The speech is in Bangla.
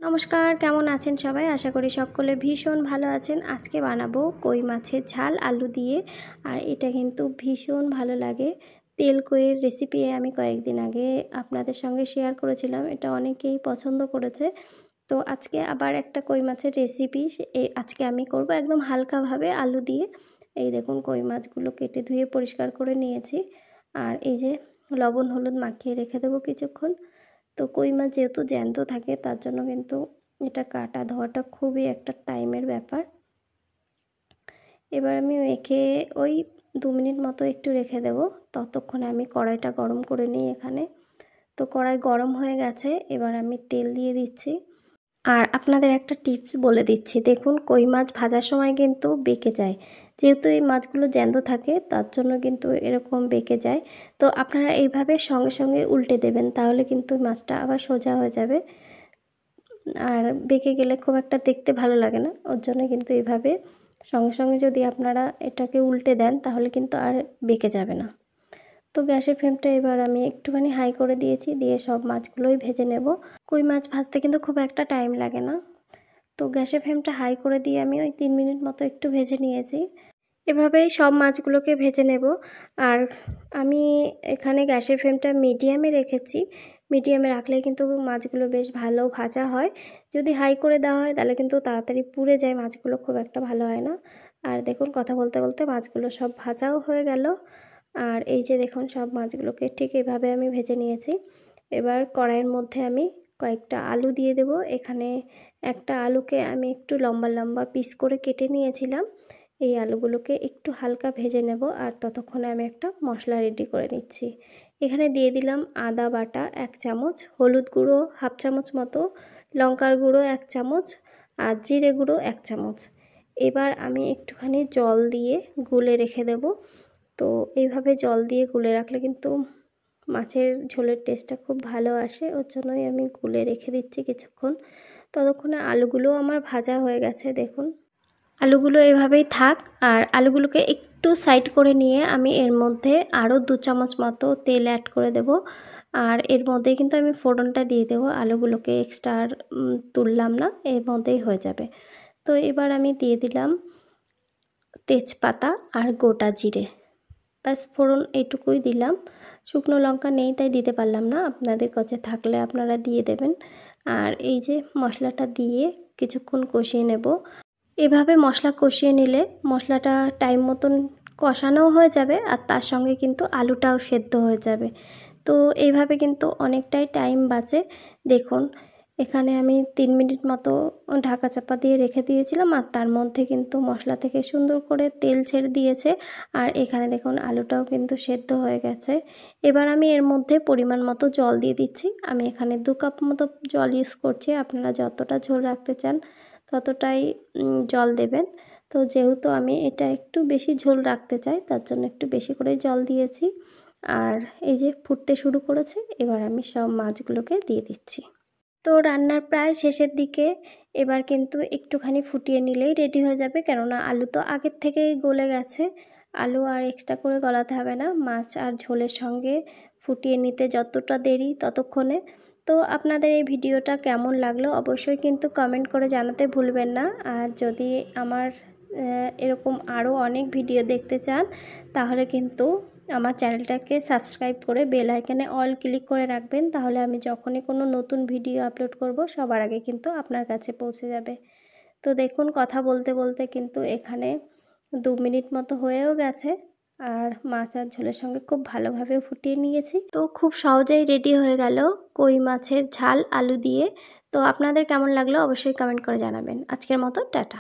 নমস্কার, কেমন আছেন সবাই? আশা করি সকলে ভীষণ ভালো আছেন। আজকে বানাবো কই মাছের ঝাল আলু দিয়ে। আর এটা কিন্তু ভীষণ ভালো লাগে। তেল কইয়ের রেসিপি আমি কয়েকদিন আগে আপনাদের সঙ্গে শেয়ার করেছিলাম, এটা অনেকেই পছন্দ করেছে। তো আজকে আবার একটা কই মাছের রেসিপি আজকে আমি করব একদম হালকাভাবে আলু দিয়ে। এই দেখুন, কই মাছগুলো কেটে ধুয়ে পরিষ্কার করে নিয়েছি। আর এই যে লবণ হলুদ মাখিয়ে রেখে দেবো কিছুক্ষণ। তো কই মাছ যেহেতু জ্যান্ত থাকে, তার জন্য কিন্তু এটা কাটা ধোয়াটা খুবই একটা টাইমের ব্যাপার। এবার আমি মেখে ওই 2 মিনিট মতো একটু রেখে দেব। ততক্ষণে আমি কড়াইটা গরম করে নিই এখানে। তো কড়াই গরম হয়ে গেছে, এবার আমি তেল দিয়ে দিচ্ছি। আর আপনাদের একটা টিপস বলে দিচ্ছি, দেখুন কই মাছ ভাজার সময় কিন্তু বেঁকে যায়। যেহেতু এই মাছগুলো জ্যান্ত থাকে, তার জন্য কিন্তু এরকম বেঁকে যায়। তো আপনারা এইভাবে সঙ্গে সঙ্গে উল্টে দেবেন, তাহলে কিন্তু মাছটা আবার সোজা হয়ে যাবে। আর বেঁকে গেলে খুব একটা দেখতে ভালো লাগে না, ওর জন্য কিন্তু এইভাবে সঙ্গে সঙ্গে যদি আপনারা এটাকে উল্টে দেন, তাহলে কিন্তু আর বেঁকে যাবে না। তো গ্যাসের ফ্লেমটা এবার আমি একটুখানি হাই করে দিয়েছি, দিয়ে সব মাছগুলোই ভেজে নেব। কই মাছ ভাজতে কিন্তু খুব একটা টাইম লাগে না। তো গ্যাসের ফ্লেমটা হাই করে দিয়ে আমি ওই 3 মিনিট মতো একটু ভেজে নিয়েছি। এভাবেই সব মাছগুলোকে ভেজে নেব। আর আমি এখানে গ্যাসের ফ্লেমটা মিডিয়ামে রেখেছি। মিডিয়ামে রাখলে কিন্তু মাছগুলো বেশ ভালো ভাজা হয়। যদি হাই করে দেওয়া হয় তাহলে কিন্তু তাড়াতাড়ি পুড়ে যায়, মাছগুলো খুব একটা ভালো হয় না। আর দেখুন, কথা বলতে বলতে মাছগুলো সব ভাজাও হয়ে গেল। আর এই যে দেখুন, সব মাছগুলোকে ঠিক এইভাবে আমি ভেজে নিয়েছি। এবার কড়াইয়ের মধ্যে আমি কয়েকটা আলু দিয়ে দেব। এখানে একটা আলুকে আমি একটু লম্বা লম্বা পিস করে কেটে নিয়েছিলাম। এই আলুগুলোকে একটু হালকা ভেজে নেব, আর ততক্ষণে আমি একটা মশলা রেডি করে নিচ্ছি। এখানে দিয়ে দিলাম আদা বাটা 1 চামচ, হলুদ গুঁড়ো 1/2 চামচ মতো, লঙ্কার গুঁড়ো 1 চামচ, আর জিরে গুঁড়ো 1 চামচ। এবার আমি একটুখানি জল দিয়ে গুলে রেখে দেব। তো এইভাবে জল দিয়ে গুলে রাখলে কিন্তু মাছের ঝোলের টেস্টটা খুব ভালো আসে, ওর জন্যই আমি গুলে রেখে দিচ্ছি কিছুক্ষণ। ততক্ষণে আলুগুলোও আমার ভাজা হয়ে গেছে। দেখুন, আলুগুলো এভাবেই থাক। আর আলুগুলোকে একটু সাইড করে নিয়ে আমি এর মধ্যে আরও 2 চামচ মতো তেল অ্যাড করে দেব। আর এর মধ্যে কিন্তু আমি ফোড়নটা দিয়ে দেবো, আলুগুলোকে এক্সট্রা আর তুললাম না, এর মধ্যেই হয়ে যাবে। তো এবার আমি দিয়ে দিলাম তেজপাতা আর গোটা জিরে, ব্যাস ফোড়ন এইটুকুই দিলাম। শুকনো লঙ্কা নেই তাই দিতে পারলাম না, আপনাদের কাছে থাকলে আপনারা দিয়ে দেবেন। আর এই যে মশলাটা দিয়ে কিছুক্ষণ কষিয়ে নেব। এভাবে মশলা কষিয়ে নিলে মশলাটা টাইম মতন কষানোও হয়ে যাবে, আর তার সঙ্গে কিন্তু আলুটাও সেদ্ধ হয়ে যাবে। তো এইভাবে কিন্তু অনেকটাই টাইম বাঁচে। দেখুন, এখানে আমি 3 মিনিট মতো ঢাকা চাপা দিয়ে রেখে দিয়েছিলাম, আর তার মধ্যে কিন্তু মশলা থেকে সুন্দর করে তেল ছেড়ে দিয়েছে। আর এখানে দেখুন আলুটাও কিন্তু সেদ্ধ হয়ে গেছে। এবার আমি এর মধ্যে পরিমাণ মতো জল দিয়ে দিচ্ছি। আমি এখানে 2 কাপ মতো জল ইউজ করছি, আপনারা যতটা ঝোল রাখতে চান ততটাই জল দেবেন। তো যেহেতু আমি এটা একটু বেশি ঝোল রাখতে চাই, তার জন্য একটু বেশি করে জল দিয়েছি। আর এই যে ফুটতে শুরু করেছে, এবার আমি সব মাছগুলোকে দিয়ে দিচ্ছি। তো রান্নার প্রায় শেষের দিকে, এবার কিন্তু একটুখানি ফুটিয়ে নিলেই রেডি হয়ে যাবে, কেননা আলু তো আগের থেকেই গলে গেছে। আলু আর এক্সট্রা করে গলাতে হবে না, মাছ আর ঝোলের সঙ্গে ফুটিয়ে নিতে যতটা দেরি ততক্ষণে। তো আপনাদের এই ভিডিওটা কেমন লাগলো অবশ্যই কিন্তু কমেন্ট করে জানাতে ভুলবেন না। আর যদি আমার এরকম আরও অনেক ভিডিও দেখতে চান, তাহলে কিন্তু আমার চ্যানেলটাকে সাবস্ক্রাইব করে বেল আইকনে অল ক্লিক করে রাখবেন, তাহলে আমি যখনই কোনো নতুন ভিডিও আপলোড করব সবার আগে কিন্তু আপনার কাছে পৌঁছে যাবে। তো দেখুন, কথা বলতে বলতে কিন্তু এখানে 2 মিনিট মতো হয়েও গেছে। আর মাছ আর ঝোলের সঙ্গে খুব ভালোভাবে ফুটিয়ে নিয়েছি। তো খুব সহজেই রেডি হয়ে গেল কই মাছের ঝাল আলু দিয়ে। তো আপনাদের কেমন লাগলো অবশ্যই কমেন্ট করে জানাবেন। আজকের মতো টাটা।